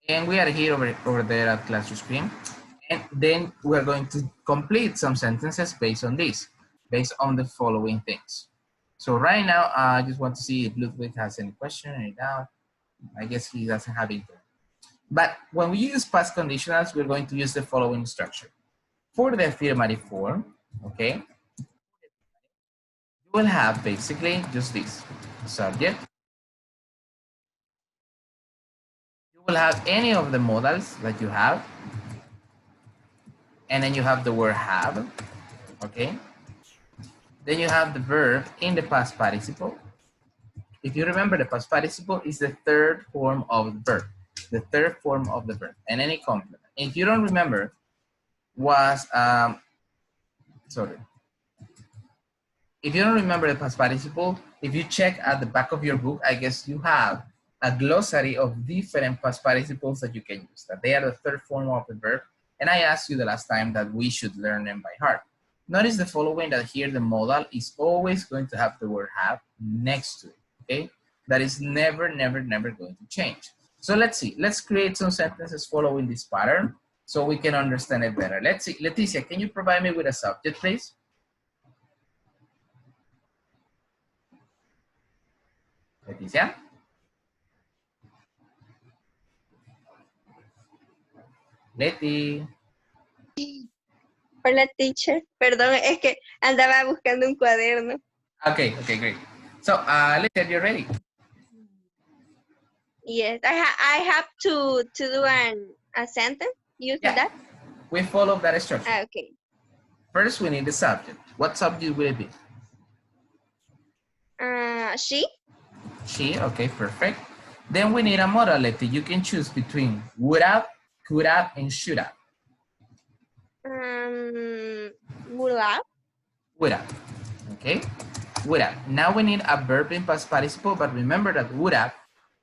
And we are here over there at class screen. And then we're going to complete some sentences based on this, based on the following things. So right now, I just want to see if Ludwig has any question, any doubt. I guess he doesn't have it. But when we use past conditionals, we're going to use the following structure. For the affirmative form, okay, you will have basically just this, subject. You will have any of the modals that you have, and then you have the word have, okay? Then you have the verb in the past participle. If you remember, the past participle is the third form of the verb, the third form of the verb, and any complement. If you don't remember, was, sorry. If you don't remember the past participle, if you check at the back of your book, I guess you have a glossary of different past participles that you can use, that they are the third form of the verb. And I asked you the last time that we should learn them by heart. Notice the following, that here the modal is always going to have the word have next to it, okay? That is never, never, never going to change. So let's see, let's create some sentences following this pattern so we can understand it better. Let's see, Leticia, can you provide me with a subject, please? Leticia? Leti. Hola, teacher. Perdón, es que andaba buscando un cuaderno. Okay, okay, great. So, Leti, you're ready. Yes, I have to do a sentence using that. We follow that structure. Okay. First, we need the subject. What subject will it be? She. She, okay, perfect. Then we need a modal, Leti. You can choose between would have, could have, and should have. Would have. Would have, okay? Would have. Now we need a verb in past participle, but remember that would have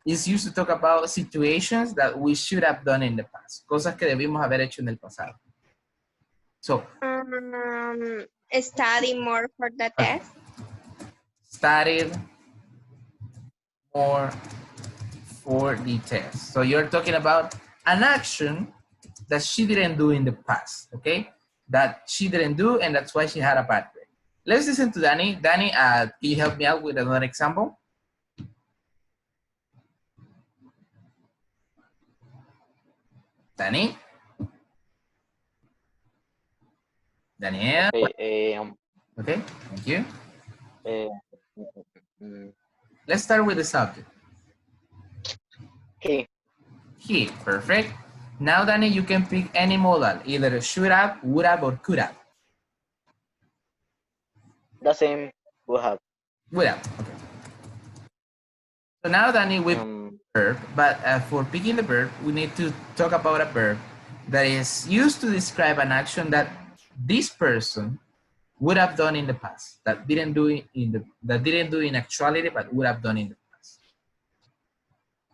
is used to talk about situations that we should have done in the past. Cosas que debimos haber hecho en el pasado. So. Study more for the test. Studied more for the test. So you're talking about an action that she didn't do in the past, okay? That she didn't do, and that's why she had a bad grade. Let's listen to Danny. Danny, can you help me out with another example? Danny? Daniel? Okay, thank you. Let's start with the subject. He, perfect. Now, Danny, you can pick any modal, either should have, would have, or could have. The same, would have. Would have, okay. So now, Danny, we verb, but for picking the verb, we need to talk about a verb that is used to describe an action that this person would have done in the past, that didn't do in actuality, but would have done in the past.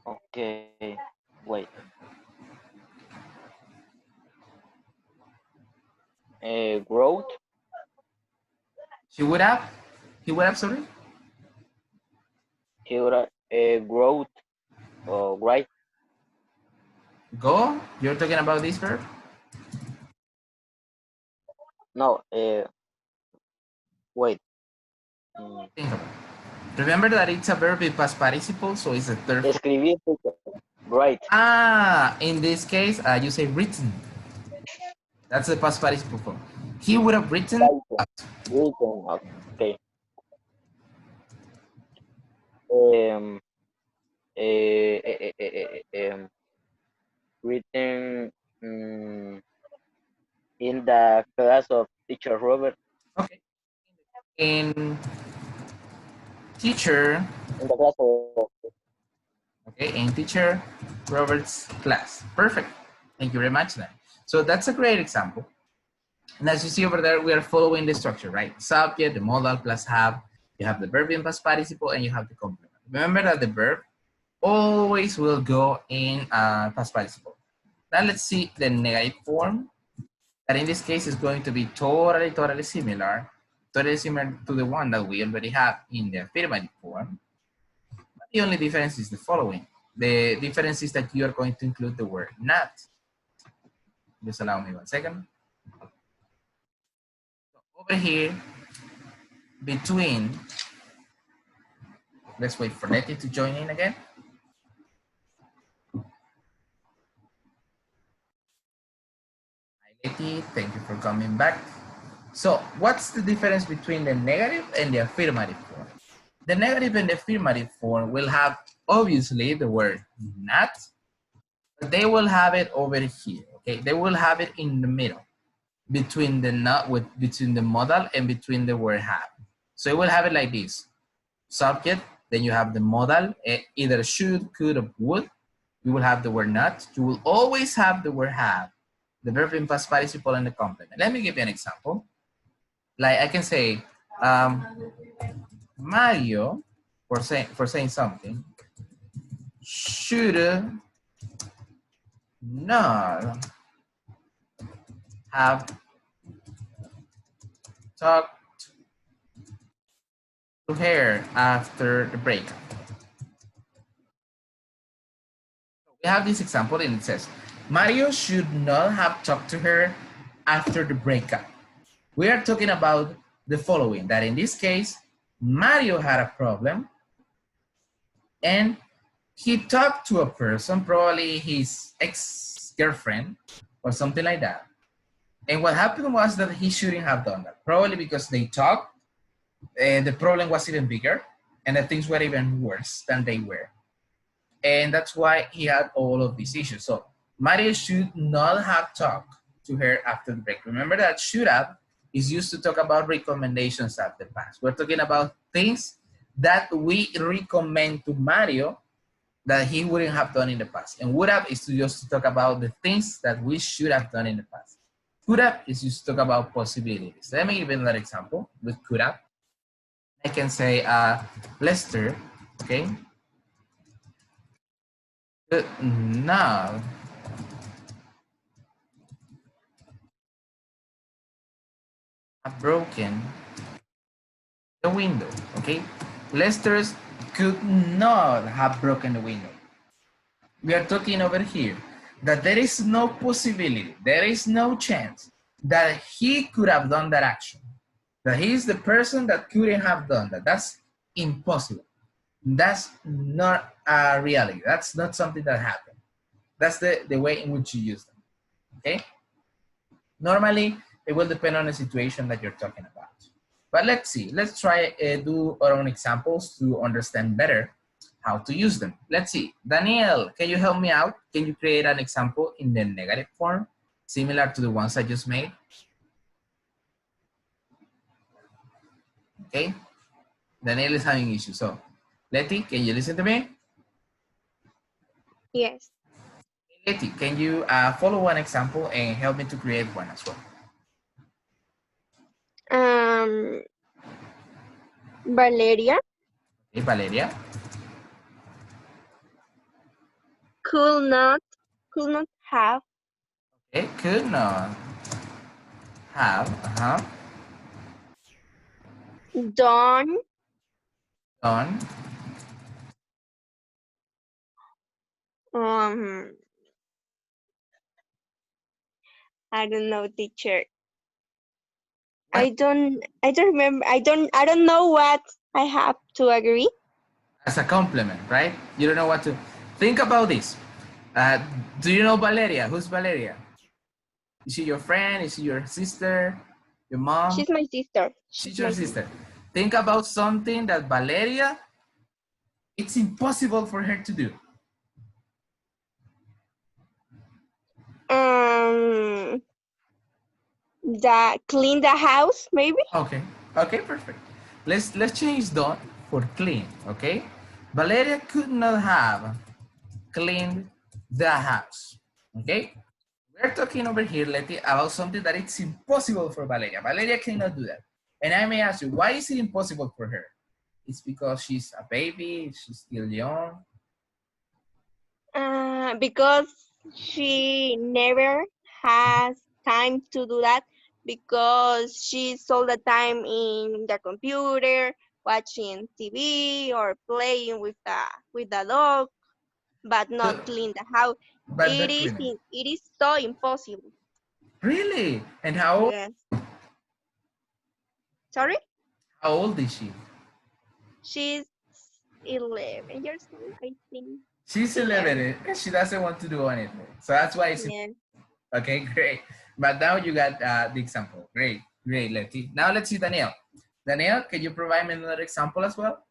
Okay, wait. Growth. She would have. He would have. Sorry. He would have growth. Right. Go. You're talking about this verb. No. Wait. Think about it. Remember that it's a verb in past participle, so it's a third. Escribir. Right. In this case, you say written. That's the past participle form. He would have written. Okay. Written in the class of teacher Robert. Okay. In teacher. In the class of. Okay, in teacher Robert's class. Perfect. Thank you very much, then. So that's a great example. And as you see over there, we are following the structure, right? Subject, the modal plus have. You have the verb in past participle, and you have the complement. Remember that the verb always will go in past participle. Now let's see the negative form. That in this case is going to be totally similar to the one that we already have in the affirmative form. But the only difference is the following. The difference is that you are going to include the word not. Just allow me 1 second. Over here, between, let's wait for Letty to join in again. Hi Letty, thank you for coming back. So what's the difference between the negative and the affirmative form? The negative and the affirmative form will have obviously the word not, but they will have it over here, okay? They will have it in the middle between the not with between the modal and between the word have. So it will have it like this. Subject, then you have the modal, either should, could, or would. You will have the word not. You will always have the word have, the verb in past participle, and the complement. Let me give you an example. Like I can say, Mario, for saying something, should not have talked to her after the breakup. We have this example and it says, Mario should not have talked to her after the breakup. We are talking about the following, that in this case, Mario had a problem and he talked to a person, probably his ex-girlfriend or something like that. And what happened was that he shouldn't have done that, probably because they talked and the problem was even bigger and the things were even worse than they were. And that's why he had all of these issues. So Mario should not have talked to her after the break. Remember that should have is used to talk about recommendations of the past. We're talking about things that we recommend to Mario that he wouldn't have done in the past. And would have is to just to talk about the things that we should have done in the past. Could have is used to talk about possibilities. Let me give you another example with could have. I can say Lester, okay, could not have broken the window, okay? Lester's could not have broken the window. We are talking over here that there is no possibility, there is no chance that he could have done that action. That he is the person that couldn't have done that. That's impossible. That's not a reality. That's not something that happened. That's the way in which you use them, okay? Normally, it will depend on the situation that you're talking about. But let's see, let's try do our own examples to understand better how to use them. Let's see, Daniel, can you help me out? Can you create an example in the negative form, similar to the ones I just made? Okay, Daniel is having issues. So, Letty, can you listen to me? Yes. Letty, can you follow one example and help me to create one as well? Valeria Okay, Valeria. could not have Okay, could not have done done um I don't know, teacher. what? I don't remember. I don't know what I have to agree. As a compliment, right? You don't know what to think about this. Do you know Valeria? Who's Valeria? Is she your friend? Is she your sister? Your mom? She's my sister. She's She's your my sister. sister. Think about something that Valeria, it's impossible for her to do. Um the clean the house, maybe? Okay. Okay, perfect. Let's change done for clean, okay? Valeria could not have cleaned the house, okay? We're talking over here, Letty, about something that it's impossible for Valeria. Valeria cannot do that. And I may ask you, why is it impossible for her? It's because she's a baby, she's still young. Because she never has time to do that because she's all the time in the computer watching TV or playing with the dog. but So, not clean the house. but not cleaning. It is so impossible. Really? And how Yes. Sorry? old is she? She's 11 years old, I think. She's 11 11. and she doesn't want to do anything. So that's why it's Yes. okay, great. But now you got the example. Great, great, Letty. Now let's see Danielle. Danielle, can you provide me another example as well?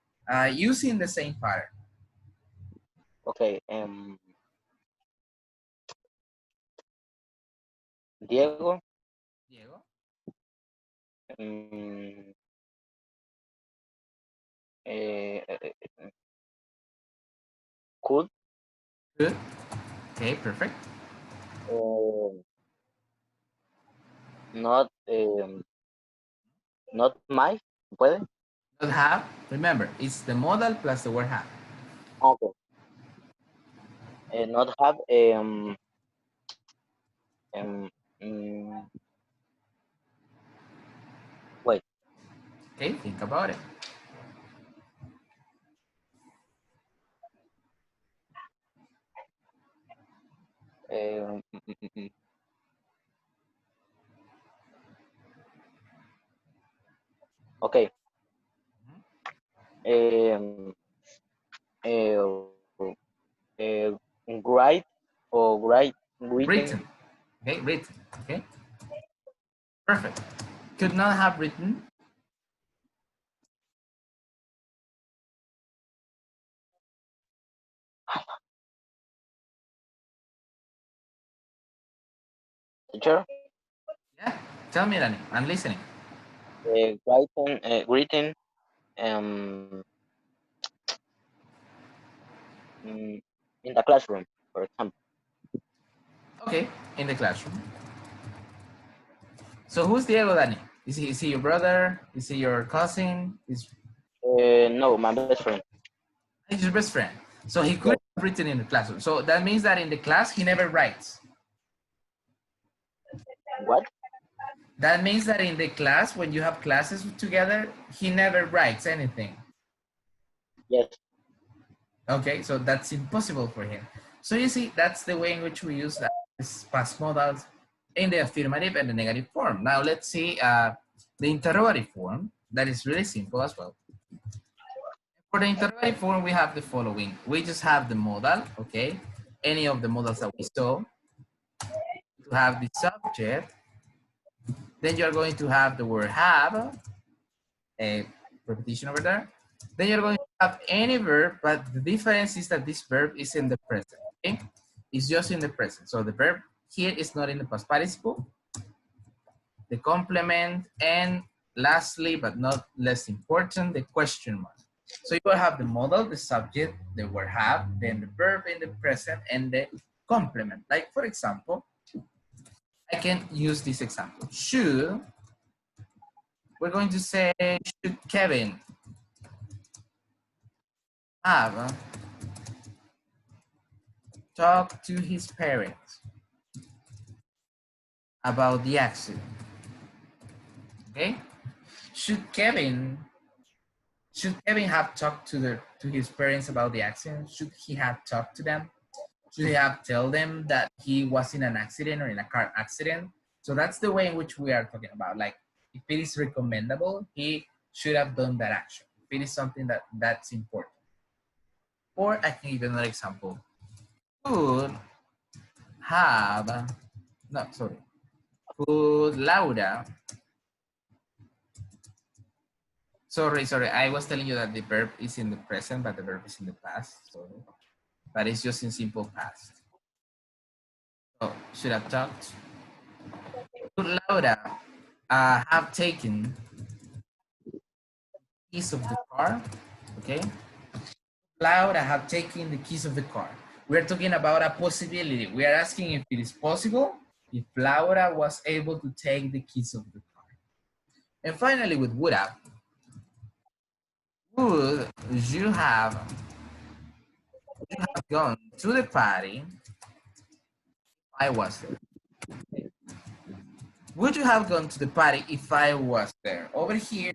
Using the same pattern. Okay. Diego. Diego. Um, eh, eh, could Good. Okay, perfect. uh, not not my. ¿Puede? Not have. Remember, it's the modal plus the word have. Okay. Not have um, mm, wait. Okay, think about it. Um, mm, mm, mm, mm. Okay. Um, uh, write or written. Written. Okay, written. Okay, perfect. Could not have written. Teacher. Yeah, tell me, Danny. I'm listening. Written. Um, mm, in the classroom, for example. Okay, in the classroom. So who's Diego, Danny? Is he your brother? Is he your cousin? No, my best friend. He's your best friend. So he Yes. could have written in the classroom. So that means that in the class, he never writes. What? That means that in the class, when you have classes together, he never writes anything. Yes. Okay, so that's impossible for him. So you see, that's the way in which we use this past modals in the affirmative and the negative form. Now let's see the interrogative form. That is really simple as well. For the interrogative form, we have the following. We just have the modal, okay? Any of the modals that we saw. To have the subject, then you're going to have the word have, a repetition over there. Then you're going to have any verb, but the difference is that this verb is in the present, okay? It's just in the present. So the verb here is not in the past participle, the complement, and lastly, but not less important, the question mark. So you will have the modal, the subject, the word have, then the verb in the present, and the complement. Like for example, I can use this example. Should, we're going to say, should Kevin have talked to his parents about the accident? Okay. Should Kevin have talked to his parents about the accident? Should he have talked to them? Should he have tell them that he was in an accident or in a car accident? So that's the way in which we are talking about. Like if it is recommendable, he should have done that action. If it is something that's important. Or I can give another example. Could have, no, sorry. Could Laura, sorry, I was telling you that the verb is in the present, but the verb is in the past. So, but it's just in simple past. So, should have talked. Could Laura have taken keys of the car? Okay. Laura have taken the keys of the car. We're talking about a possibility. We are asking if it is possible if Laura was able to take the keys of the car. And finally, with would have, would you have gone to the party if I was there? Would you have gone to the party if I was there? Over here,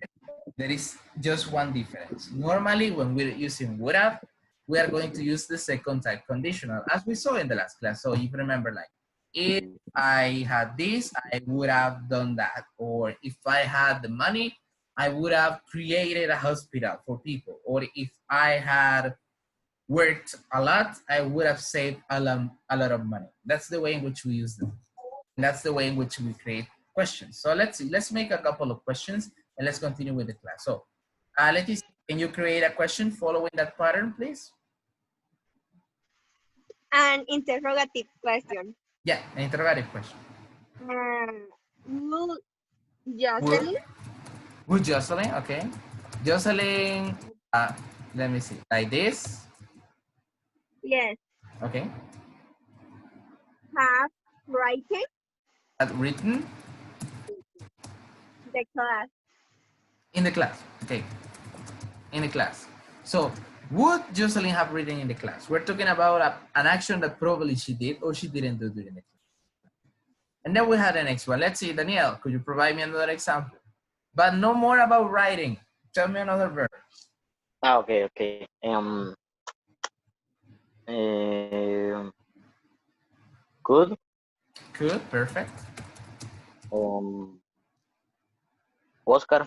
there is just one difference. Normally, when we're using would have, we are going to use the second type conditional as we saw in the last class. So if you remember, like, if I had this, I would have done that. Or if I had the money, I would have created a hospital for people. Or if I had worked a lot, I would have saved a lot of money. That's the way in which we use them. And that's the way in which we create questions. So let's see, let's make a couple of questions and let's continue with the class. So Leticia, can you create a question following that pattern, please? An interrogative question. Yeah, an interrogative question. Will Would, Jocelyn? would Jocelyn, okay. Jocelyn, uh, let me see, like this, Yes. okay. Have written Had written the class. in the class, okay, in the class. So would Jocelyn have written in the class? We're talking about an action that probably she did or she didn't do during the class. And then we had the next one. Let's see, Danielle, could you provide me another example? But no more about writing. Tell me another verb. Okay, okay. Um, Good. Could, perfect. Oscar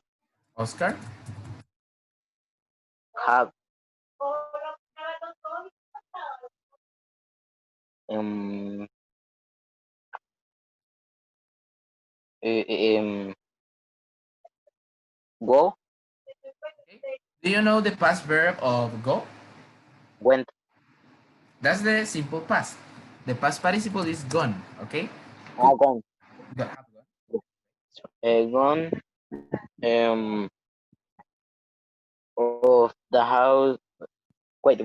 Oscar, have um, go, okay. Do you know the past verb of go? went, That's the simple past. The past participle is gone, okay? Could, gone, have gone. gone, um, of the house. Wait.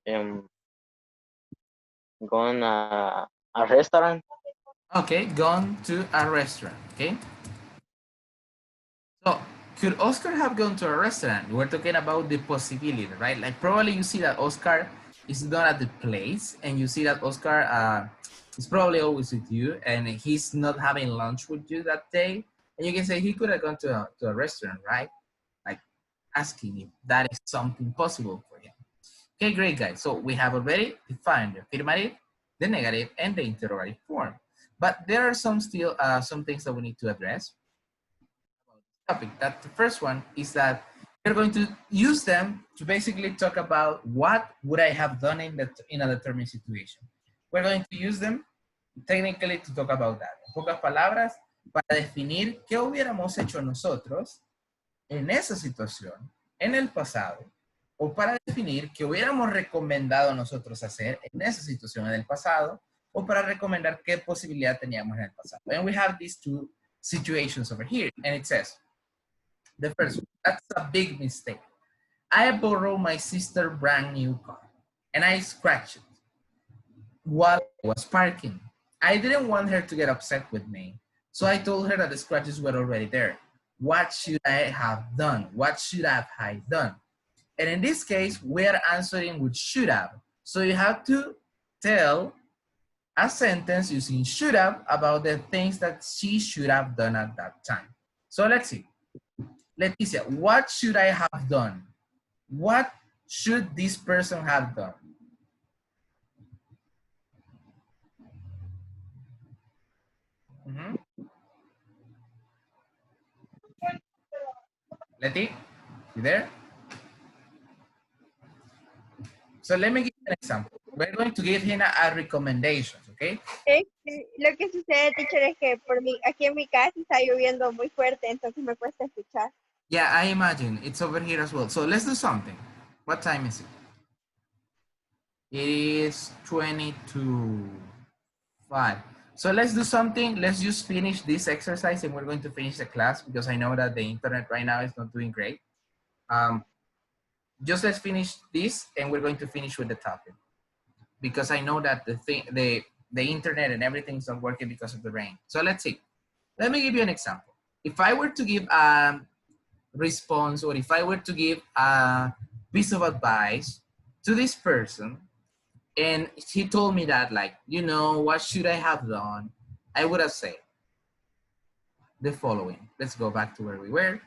Um, Gone a restaurant. Okay, gone to a restaurant, okay? So, could Oscar have gone to a restaurant? We're talking about the possibility, right? Like probably you see that Oscar is not at the place and you see that Oscar is probably always with you and he's not having lunch with you that day. And you can say he could have gone to a restaurant, right? Like asking if that is something possible for him. Okay, great guys. So we have already defined the affirmative, the negative, and the interrogative form. But there are some things that we need to address about this topic. That the first one is that we're going to use them to basically talk about what would I have done in a determined situation. We're going to use them technically to talk about that. En pocas palabras, para definir qué hubiéramos hecho nosotros en esa situación, en el pasado, o para definir qué hubiéramos recomendado nosotros hacer en esa situación en el pasado, o para recomendar qué posibilidad teníamos en el pasado. And we have these two situations over here, and it says, the first one, that's a big mistake. I borrowed my sister's brand new car, and I scratched it while I was parking. I didn't want her to get upset with me, so I told her that the scratches were already there. What should I have done? What should I have done? And in this case, we are answering with should have. So you have to tell a sentence using should have about the things that she should have done at that time. So let's see. Leticia, what should I have done? What should this person have done? Leti, you there? So let me give you an example. We're going to give him a recommendation, okay? Lo que sucede, teacher, es que por mi, aquí en mi casa está lloviendo muy fuerte, entonces me cuesta escuchar. Yeah, I imagine. It's over here as well. So let's do something. What time is it? It is 22:05. So let's do something. Let's just finish this exercise and we're going to finish the class because I know that the internet right now is not doing great. Just let's finish this and we're going to finish with the topic because I know that the internet and everything's not working because of the rain. So let's see. Let me give you an example. If I were to give a response or if I were to give a piece of advice to this person and he told me that like, you know, what should I have done? I would have said the following. Let's go back to where we were.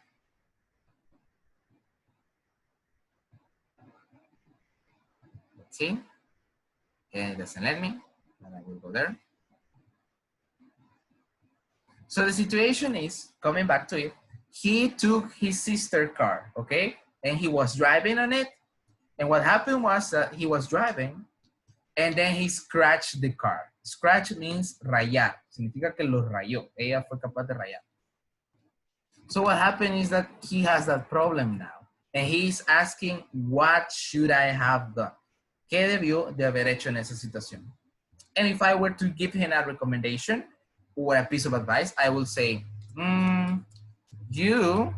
see, and it doesn't let me, and I will go there. So the situation is, coming back to it, he took his sister's car, okay? And he was driving on it. And what happened was that he was driving and then he scratched the car. Scratch means rayar. Significa que lo rayó. Ella fue capaz de rayar. So what happened is that he has that problem now. And he's asking, what should I have done? ¿Qué debió de haber hecho en esa situación? And if I were to give him a recommendation or a piece of advice, I will say, you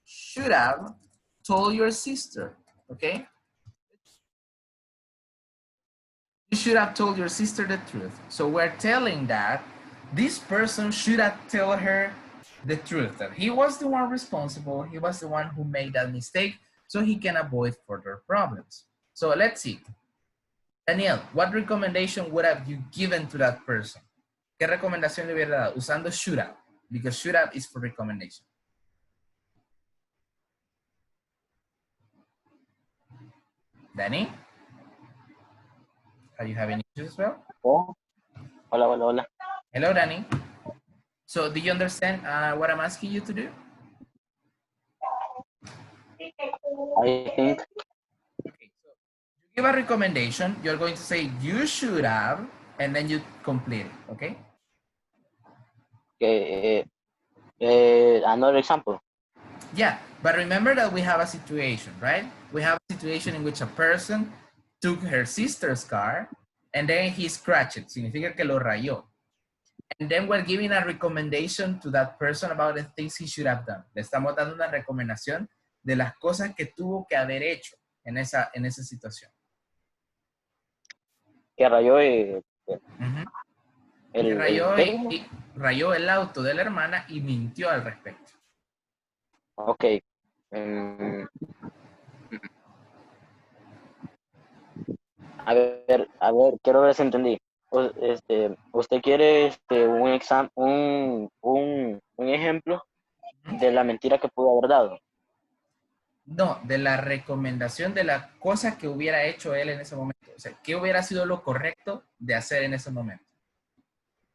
should have told your sister, okay? You should have told your sister the truth. So we're telling that this person should have told her the truth, that he was the one responsible, he was the one who made that mistake, so he can avoid further problems. So let's see. Daniel, what recommendation would have you given to that person? ¿Qué recomendación le hubiera dado? Usando should have, because should have is for recommendation. Danny? Are you having issues as well? Oh, hola, hola, hola. Hello, Danny. So do you understand what I'm asking you to do? I think, Okay, so you give a recommendation, you're going to say you should have, and then you complete it, okay? another example. Yeah, but remember that we have a situation, right? We have a situation in which a person took her sister's car and then he scratched it, significa que lo rayó. And then we're giving a recommendation to that person about the things he should have done. Le estamos dando una recomendación de las cosas que tuvo que haber hecho en esa situación. Que rayó Que rayó, ¿qué dijo? y rayó el auto de la hermana y mintió al respecto. Ok. A ver, quiero ver si entendí. ¿Usted quiere un ejemplo de la mentira que pudo haber dado? No, de la recomendación de la cosa que hubiera hecho él en ese momento. O sea, ¿qué hubiera sido lo correcto de hacer en ese momento?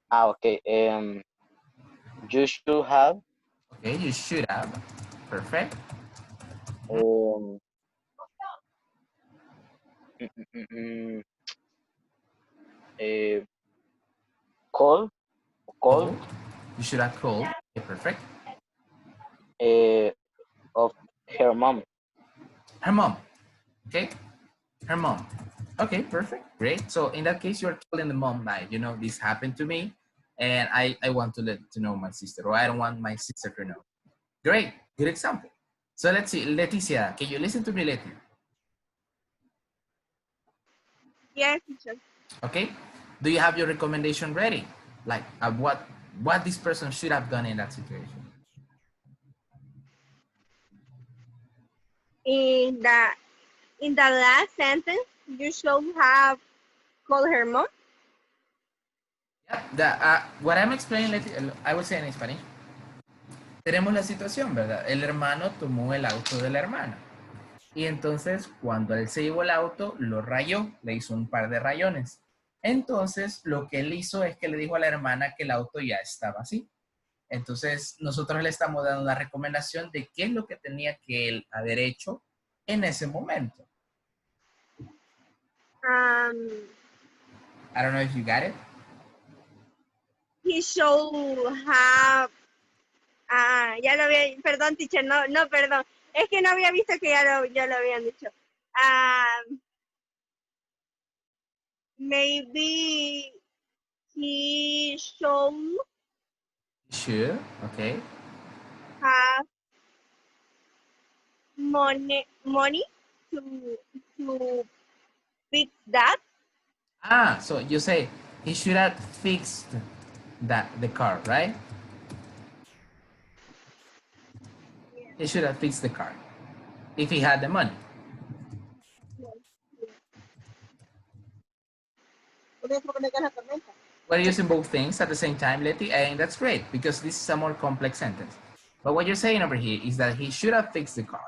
Ah, ok. You should have. Okay, you should have. Perfect. Um, mm, mm, mm, call. Called. You should have called. Okay, perfect. Of her mom. Her mom. Okay. Her mom. Okay, perfect. Great. So in that case, you're telling the mom, like, you know, this happened to me and I want to let to know my sister, or I don't want my sister to know. Great. Good example. So let's see. Leticia, can you listen to me, Leti? Yes, teacher. Okay. Do you have your recommendation ready? Like what this person should have done in that situation? In the last sentence, you should have called her mom. Yeah, what I'm explaining, I would say in Spanish. Tenemos la situación, ¿verdad? El hermano tomó el auto de la hermana. Y entonces, cuando él se llevó el auto, lo rayó, le hizo un par de rayones. Entonces, lo que él hizo es que le dijo a la hermana que el auto ya estaba así. Entonces, nosotros le estamos dando una recomendación de qué es lo que tenía que él haber hecho en ese momento. I don't know if you got it. He should have. Ya lo había. Perdón, teacher, no, perdón. Es que no había visto que ya lo habían dicho. Maybe he should Okay. have money to fix that. So you say he should have fixed the car, right? He should have fixed the car if he had the money. We're using both things at the same time, Letty, and that's great because this is a more complex sentence. But what you're saying over here is that he should have fixed the car.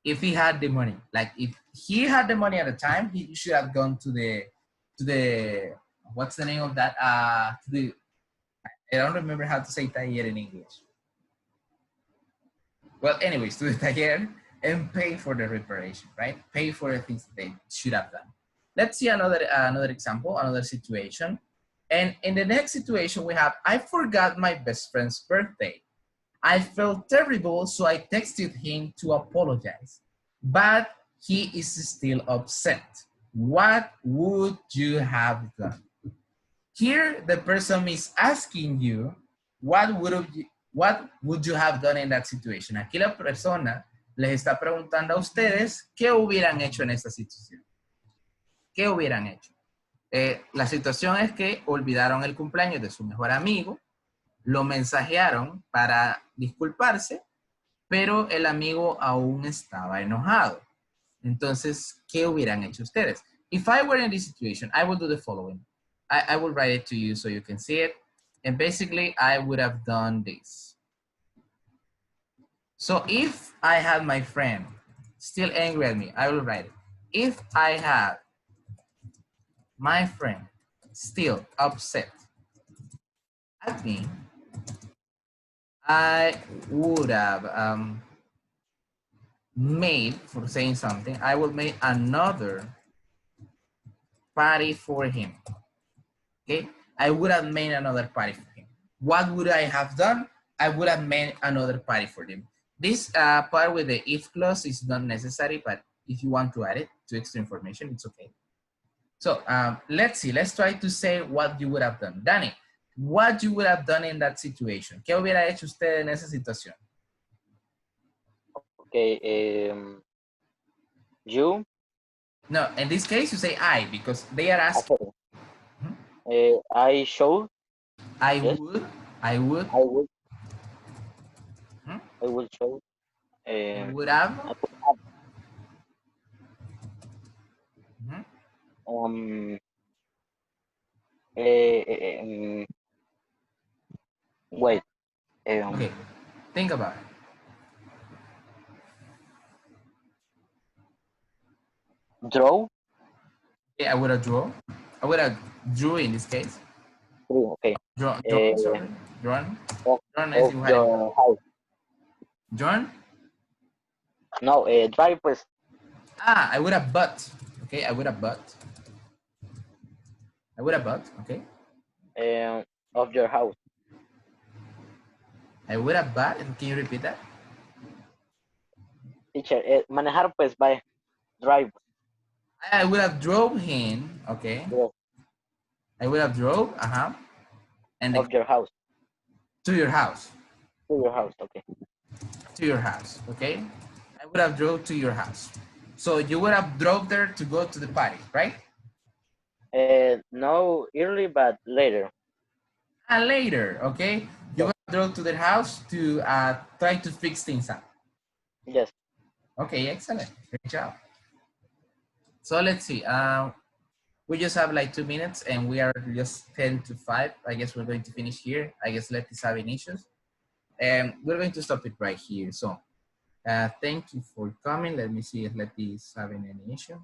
if he had the money. Like if he had the money at the time, he should have gone to the what's the name of that? To the I don't remember how to say taller in English. Well, anyways, to the taller and pay for the reparation, right? Pay for the things they should have done. Let's see another example, another situation. And in the next situation we have, I forgot my best friend's birthday. I felt terrible, so I texted him to apologize. But he is still upset. What would you have done? Here, the person is asking you, what would you have done in that situation? Aquí la persona les está preguntando a ustedes qué hubieran hecho en esta situación. ¿Qué hubieran hecho? La situación es que olvidaron el cumpleaños de su mejor amigo, lo mensajearon para disculparse, pero el amigo aún estaba enojado. Entonces, ¿qué hubieran hecho ustedes? If I were in this situation, I would do the following. I will write it to you so you can see it. And basically, I would have done this. So if I had my friend still angry at me, I will write it. If I had my friend still upset at me, I would have made, for saying something, I would make another party for him. Okay, I would have made another party for him. What would I have done? I would have made another party for him. This part with the if clause is not necessary, but if you want to add it to extra information, it's okay. So let's see, let's try to say what you would have done. Danny, what you would have done in that situation? ¿Qué hubiera hecho usted en esa situación? Okay, you? No, in this case, you say I, because they are asking. Okay. I should. I Yes. would. I would. Hmm? I would show. I would have. I would have. Mhm. Wait. Okay, think about it. Draw. Okay, I would have drawn. I would have drew in this case. Okay. Drawn, sorry. Drawn. Drawn es Of dibujar. your house. Drawn. No, drive pues. I would have bought. Okay, I would have bought. I would have bought. Okay. Of your house. I would have bought. Can you repeat that? Teacher, manejar pues by drive. I would have drove him. Okay. Yes. I would have drove. And Of your house. to your house. To your house. Okay. To your house. Okay. I would have drove to your house. So you would have drove there to go to the party, right? No early, but later. And later, okay? You would have drove to their house to try to fix things up. Yes. Okay, excellent. Great job. So let's see. We just have like 2 minutes and we are just 10 to 5. I guess we're going to finish here. I guess Letty's having issues. And we're going to stop it right here. So thank you for coming. Let me see if Letty is having any issue.